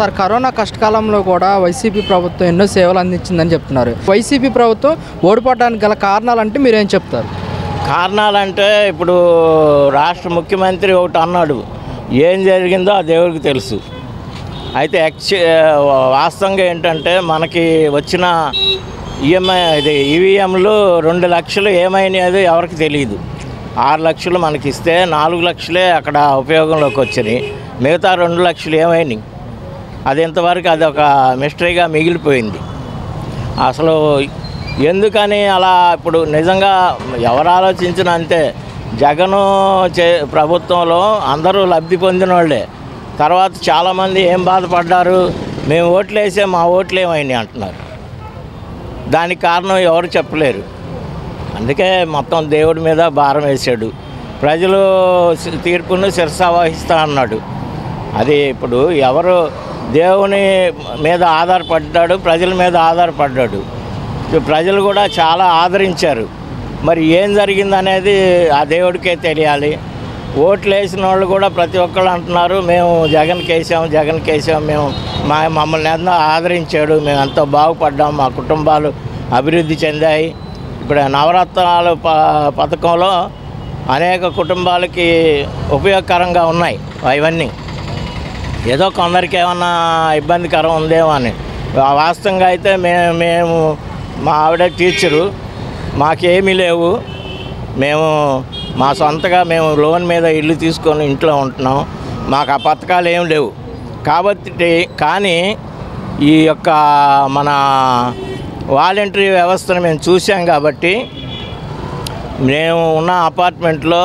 Sir, corona కష్టకాలంలో కూడా YCP ప్రభుత్వం ఎన్నో సేవలు అందించిందని చెప్తున్నారు. వైసీపీ ప్రభుత్వం ఓడిపోవడానికి గల కారణాలంటే మీరేం చెప్తారు? కారణాలంటే ఇప్పుడు రాష్ట్ర ముఖ్యమంత్రి ఒకటి అన్నాడు, ఏం జరిగిందో ఆ దేవుడికి తెలుసు. అయితే వాస్తవంగా ఏంటంటే మనకి వచ్చిన ఈవీఎంలు 2 లక్షలు ఏమైనాయో ఎవరికి తెలియదు. 6 లక్షలు మనకి ఇస్తే 4 లక్షలే అక్కడ ఉపయోగంలోకి వచ్చినాయి. మిగతా 2 లక్షలు ఏమైనాయి? అది ఇంతవరకు అది ఒక మిస్టరీగా మిగిలిపోయింది. అసలు ఎందుకని అలా ఇప్పుడు నిజంగా ఎవరు ఆలోచించినా అంతే. జగను ప్రభుత్వంలో అందరూ లబ్ధి పొందిన వాళ్ళే. తర్వాత చాలామంది ఏం బాధపడ్డారు, మేము ఓట్లు వేసే మా ఓట్లు ఏమైనాయి అంటున్నారు. దానికి కారణం ఎవరు చెప్పలేరు. అందుకే మొత్తం దేవుడి మీద భారం వేశాడు. ప్రజలు తీర్పును శిరసా వహిస్తా అన్నాడు. అది ఇప్పుడు ఎవరు దేవుని మీద ఆధారపడ్డాడు, ప్రజల మీద ఆధారపడ్డాడు. ప్రజలు కూడా చాలా ఆదరించారు. మరి ఏం జరిగిందనేది ఆ దేవుడికే తెలియాలి. ఓట్లు వేసిన వాళ్ళు కూడా ప్రతి ఒక్కళ్ళు అంటున్నారు, మేము జగన్కి వేసాం, మేము మమ్మల్ని ఎంతో ఆదరించాడు, మేము ఎంతో బాగుపడ్డాం, మా కుటుంబాలు అభివృద్ధి చెందాయి. ఇప్పుడు నవరత్నాలు పథకంలో అనేక కుటుంబాలకి ఉపయోగకరంగా ఉన్నాయి. అవన్నీ ఏదో కొందరికి ఏమన్నా ఇబ్బందికరం ఉందేమో అని. వాస్తవంగా అయితే మేము మా ఆవిడ టీచరు, మాకేమీ లేవు. మేము మా సొంతగా మేము లోన్ మీద ఇల్లు తీసుకొని ఇంట్లో ఉంటున్నాం. మాకు ఆ పథకాలు ఏం లేవు. కాబట్టి కానీ ఈ యొక్క మన వాలంటరీ వ్యవస్థను మేము చూసాం. కాబట్టి మేము ఉన్న అపార్ట్మెంట్లో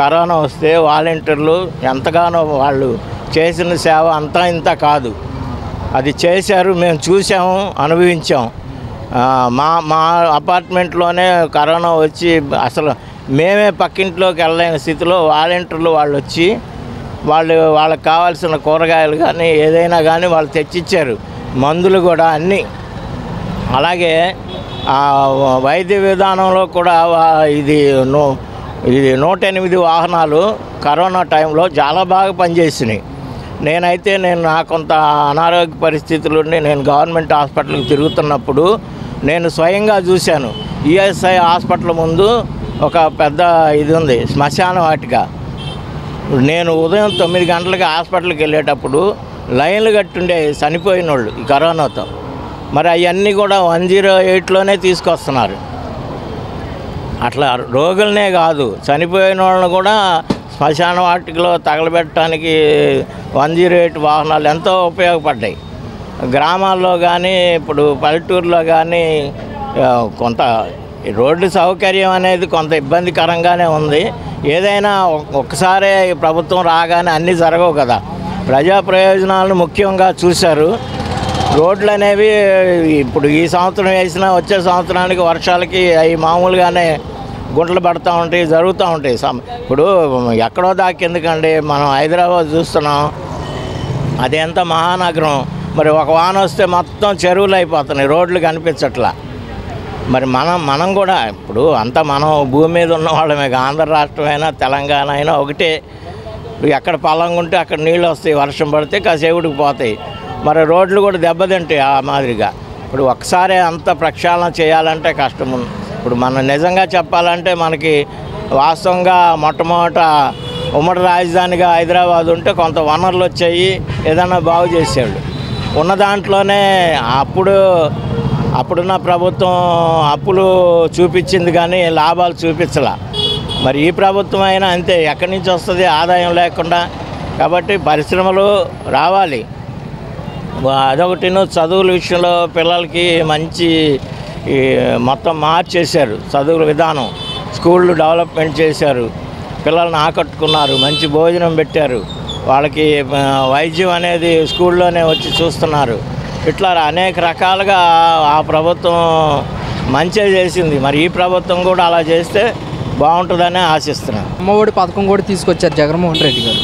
కరోనా వస్తే వాలంటీర్లు ఎంతగానో వాళ్ళు చేసిన సేవ అంతా ఇంత కాదు, అది చేశారు. మేము చూసాము, అనుభవించాం. మా అపార్ట్మెంట్లోనే కరోనా వచ్చి అసలు మేమే పక్కింట్లోకి వెళ్ళలేని స్థితిలో వాలంటీర్లు వాళ్ళు వచ్చి వాళ్ళకి కావాల్సిన కూరగాయలు కానీ ఏదైనా కానీ వాళ్ళు తెచ్చిచ్చారు. మందులు కూడా అన్నీ. అలాగే వైద్య విధానంలో కూడా ఇది 108 వాహనాలు కరోనా టైంలో చాలా బాగా పనిచేసినాయి. నా కొంత అనారోగ్య పరిస్థితులుండి నేను గవర్నమెంట్ హాస్పిటల్కి తిరుగుతున్నప్పుడు నేను స్వయంగా చూశాను. ఈఎస్ఐ హాస్పిటల్ ముందు ఒక పెద్ద ఇది ఉంది, శ్మశాన వాటిక. నేను ఉదయం 9 గంటలకి హాస్పిటల్కి వెళ్ళేటప్పుడు లైన్లు కట్టుండే చనిపోయిన వాళ్ళు ఈ కరోనాతో. మరి అవన్నీ కూడా 108లోనే తీసుకొస్తున్నారు. అట్లా రోగులనే కాదు, చనిపోయిన వాళ్ళని కూడా శ్మశాన వాటికలో తగలబెట్టడానికి 108 వాహనాలు ఎంతో ఉపయోగపడ్డాయి. గ్రామాల్లో కానీ ఇప్పుడు పల్లెటూరులో కానీ కొంత రోడ్డు సౌకర్యం అనేది కొంత ఇబ్బందికరంగానే ఉంది. ఏదైనా ఒక్కసారే ప్రభుత్వం రాగానే అన్నీ జరగవు కదా. ప్రజా ప్రయోజనాలను ముఖ్యంగా చూశారు. రోడ్లు అనేవి ఇప్పుడు ఈ సంవత్సరం వేసినా వచ్చే సంవత్సరానికి వర్షాలకి అవి మామూలుగానే గుంటలు పడుతూ ఉంటాయి, జరుగుతూ ఉంటాయి. ఇప్పుడు ఎక్కడో దాకెందుకండి, మనం హైదరాబాద్ చూస్తున్నాం, అదెంత మహానగరం. మరి ఒక వాన వస్తే మొత్తం చెరువులు అయిపోతున్నాయి, రోడ్లు కనిపించట్లా. మరి మనం కూడా ఇప్పుడు అంతా మనం భూమి మీద ఉన్న వాళ్ళమే. ఆంధ్ర రాష్ట్రం అయినా తెలంగాణ అయినా ఒకటే. ఎక్కడ పల్లంగా ఉంటే అక్కడ నీళ్ళు వస్తాయి, వర్షం పడితే కాసేవుడికి పోతాయి. మరి రోడ్లు కూడా దెబ్బతింటాయి ఆ మాదిరిగా. ఇప్పుడు ఒకసారి అంత ప్రక్షాళన చేయాలంటే కష్టం. ఇప్పుడు మనం నిజంగా చెప్పాలంటే మనకి వాస్తవంగా మొట్టమొదట ఉమ్మడి రాజధానిగా హైదరాబాద్ ఉంటే కొంత వనరులు వచ్చాయి, ఏదైనా బాగు చేసేవాళ్ళు. ఉన్న దాంట్లోనే అప్పుడున్న ప్రభుత్వం అప్పులు చూపించింది కానీ లాభాలు చూపించలా. మరి ఈ ప్రభుత్వం అయినా అంతే, ఎక్కడి నుంచి వస్తుంది ఆదాయం లేకుండా. కాబట్టి పరిశ్రమలు రావాలి. అదొకటిను చదువుల విషయంలో పిల్లలకి మంచి మొత్తం మార్చేశారు. చదువుల విధానం, స్కూళ్ళు డెవలప్మెంట్ చేశారు, పిల్లల్ని ఆకట్టుకున్నారు, మంచి భోజనం పెట్టారు, వాళ్ళకి వైద్యం అనేది స్కూల్లోనే వచ్చి చూస్తున్నారు. ఇట్లా అనేక రకాలుగా ఆ ప్రభుత్వం మంచిగా చేసింది. మరి ఈ ప్రభుత్వం కూడా అలా చేస్తే బాగుంటుందని ఆశిస్తున్నాను. అమ్మఒడి పథకం కూడా తీసుకొచ్చారు జగన్మోహన్ రెడ్డి గారు.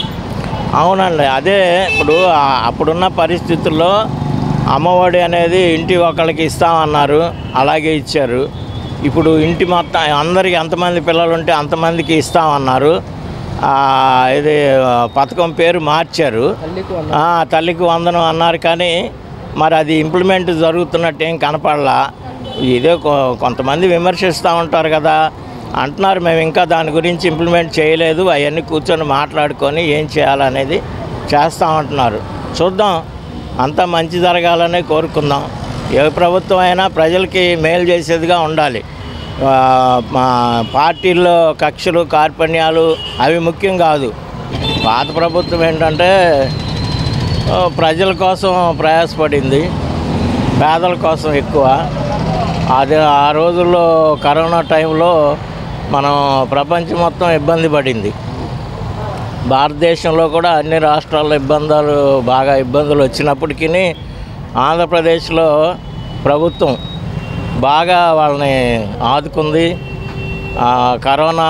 అవునండి, అదే ఇప్పుడు అప్పుడున్న పరిస్థితుల్లో అమ్మఒడి అనేది ఇంటి ఒకళ్ళకి ఇస్తామన్నారు, అలాగే ఇచ్చారు. ఇప్పుడు ఇంటి మొత్తం అందరికీ ఎంతమంది పిల్లలు ఉంటే అంతమందికి ఇస్తామన్నారు. ఇది పథకం పేరు మార్చారు. తల్లికి వందనం అన్నారు, కానీ మరి అది ఇంప్లిమెంట్ జరుగుతున్నట్టు ఏం కనపడలా. ఇదే కొంతమంది విమర్శిస్తూ ఉంటారు కదా, అంటున్నారు మేము ఇంకా దాని గురించి ఇంప్లిమెంట్ చేయలేదు, అవన్నీ కూర్చొని మాట్లాడుకొని ఏం చేయాలనేది చేస్తామంటున్నారు. చూద్దాం, అంతా మంచి జరగాలని కోరుకుందాం. ఏ ప్రభుత్వం అయినా ప్రజలకి మేలు చేసేదిగా ఉండాలి. మా పార్టీల్లో కక్షలు కార్పణ్యాలు అవి ముఖ్యం కాదు. పాత ప్రభుత్వం ఏంటంటే ప్రజల కోసం ప్రయాసపడింది, పేదల కోసం ఎక్కువ. అదే ఆ రోజుల్లో కరోనా టైంలో మనం ప్రపంచం మొత్తం ఇబ్బంది పడింది. భారతదేశంలో కూడా అన్ని రాష్ట్రాల్లో బాగా ఇబ్బందులు వచ్చినప్పటికీ ఆంధ్రప్రదేశ్లో ప్రభుత్వం బాగా వాళ్ళని ఆదుకుంది. కరోనా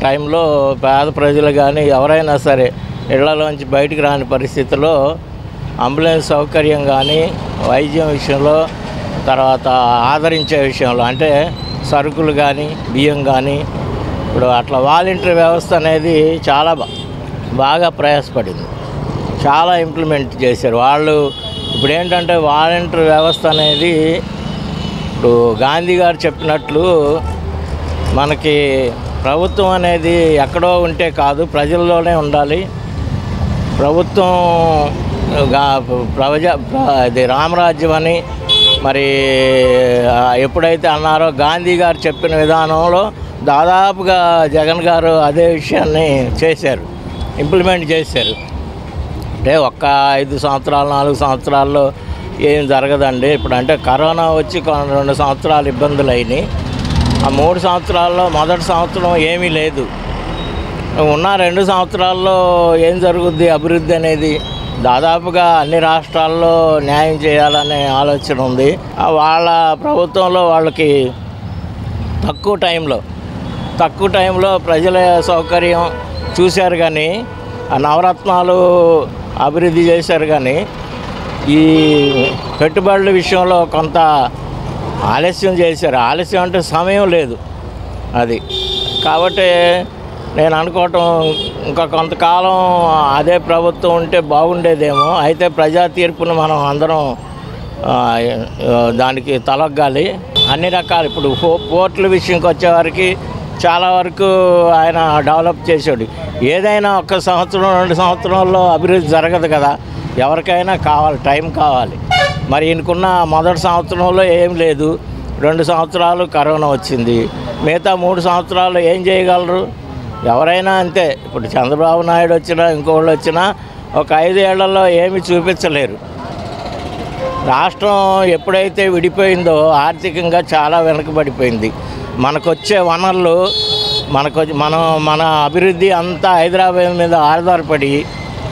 టైంలో పేద ప్రజలు కానీ ఎవరైనా సరే ఇళ్లలోంచి బయటికి రాని పరిస్థితిలో అంబులెన్స్ సౌకర్యం కానీ, వైద్యం విషయంలో, తర్వాత ఆదరించే విషయంలో అంటే సరుకులు కానీ బియ్యం కానీ ఇప్పుడు అట్లా వాలంటరీ వ్యవస్థ అనేది చాలా బాగా ప్రయాసపడింది. చాలా ఇంప్లిమెంట్ చేశారు వాళ్ళు. ఇప్పుడు ఏంటంటే వాలంటరీ వ్యవస్థ అనేది ఇప్పుడు గాంధీ గారు చెప్పినట్లు మనకి ప్రభుత్వం అనేది ఎక్కడో ఉంటే కాదు, ప్రజల్లోనే ఉండాలి. ప్రభుత్వం ఇది రామరాజ్యం అని మరి ఎప్పుడైతే అన్నారో గాంధీ గారు చెప్పిన విధానంలో దాదాపుగా జగన్ గారు అదే విషయాన్ని చేశారు, ఇంప్లిమెంట్ చేశారు. అంటే ఒక్క 5 సంవత్సరాలు 4 సంవత్సరాల్లో ఏం జరగదండి. ఇప్పుడు అంటే కరోనా వచ్చి 2 సంవత్సరాలు ఇబ్బందులు అయినాయి. ఆ 3 సంవత్సరాల్లో మొదటి సంవత్సరం ఏమీ లేదు. ఉన్న 2 సంవత్సరాల్లో ఏం జరుగుద్ది అభివృద్ధి అనేది దాదాపుగా అన్ని రాష్ట్రాల్లో న్యాయం చేయాలనే ఆలోచన ఉంది. వాళ్ళ ప్రభుత్వంలో వాళ్ళకి తక్కువ టైంలో ప్రజల సౌకర్యం చూశారు, కానీ ఆ నవరత్నాలు అభివృద్ధి చేశారు. కానీ ఈ పెట్టుబడుల విషయంలో కొంత ఆలస్యం చేశారు. ఆలస్యం అంటే సమయం లేదు అది. కాబట్టి నేను అనుకోవటం ఇంకా కొంతకాలం అదే ప్రభుత్వం ఉంటే బాగుండేదేమో. అయితే ప్రజా తీర్పును మనం అందరం దానికి తలొగ్గాలి. అన్ని రకాలు ఇప్పుడు పోర్టుల విషయంకి వచ్చేవారికి చాలా వరకు ఆయన డెవలప్ చేసాడు. ఏదైనా 1 సంవత్సరం 2 సంవత్సరాల్లో అభివృద్ధి జరగదు కదా, ఎవరికైనా కావాలి, టైం కావాలి. మరి ఈయనకున్న మొదటి సంవత్సరంలో ఏం లేదు, 2 సంవత్సరాలు కరోనా వచ్చింది, మిగతా 3 సంవత్సరాలు ఏం చేయగలరు? ఎవరైనా అంతే. ఇప్పుడు చంద్రబాబు నాయుడు వచ్చినా ఇంకోళ్ళు వచ్చినా ఒక 5 ఏళ్లలో ఏమి చూపించలేరు. రాష్ట్రం ఎప్పుడైతే విడిపోయిందో ఆర్థికంగా చాలా వెనకబడిపోయింది. మనకొచ్చే వనరులు మన అభివృద్ధి అంతా హైదరాబాద్ మీద ఆధారపడి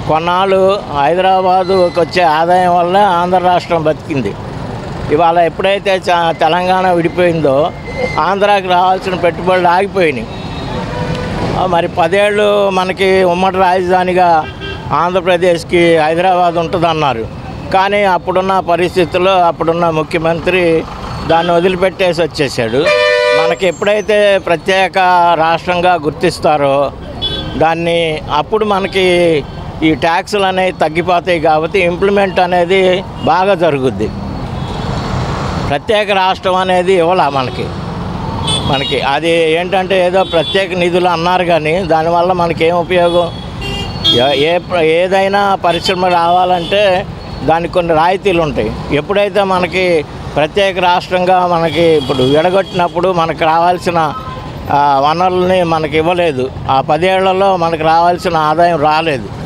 కొన్నాళ్ళు హైదరాబాదుకి వచ్చే ఆదాయం వల్ల ఆంధ్ర రాష్ట్రం బతికింది. ఇవాళ ఎప్పుడైతే తెలంగాణ విడిపోయిందో ఆంధ్రాకి రావాల్సిన పెట్టుబడులు ఆగిపోయినాయి. మరి 10 ఏళ్ళు మనకి ఉమ్మడి రాజధానిగా ఆంధ్రప్రదేశ్కి హైదరాబాద్ ఉంటుందన్నారు. కానీ అప్పుడున్న పరిస్థితుల్లో అప్పుడున్న ముఖ్యమంత్రి దాన్ని వదిలిపెట్టేసి వచ్చేసాడు. మనకి ఎప్పుడైతే ప్రత్యేక రాష్ట్రంగా గుర్తిస్తారో దాన్ని అప్పుడు మనకి ఈ ట్యాక్సులు అనేవి తగ్గిపోతాయి. కాబట్టి ఇంప్లిమెంట్ అనేది బాగా జరుగుద్ది. ప్రత్యేక రాష్ట్రం అనేది ఇవ్వాల మనకి అది ఏంటంటే ఏదో ప్రత్యేక నిధులు అన్నారు, కానీ దానివల్ల మనకేం ఉపయోగం? ఏదైనా పరిశ్రమ రావాలంటే దానికి కొన్ని రాయితీలు ఉంటాయి. ఎప్పుడైతే మనకి ప్రత్యేక రాష్ట్రంగా మనకి ఇప్పుడు విడగొట్టినప్పుడు మనకు రావాల్సిన వనరుల్ని మనకి ఇవ్వలేదు. ఆ 10 ఏళ్లలో మనకు రావాల్సిన ఆదాయం రాలేదు.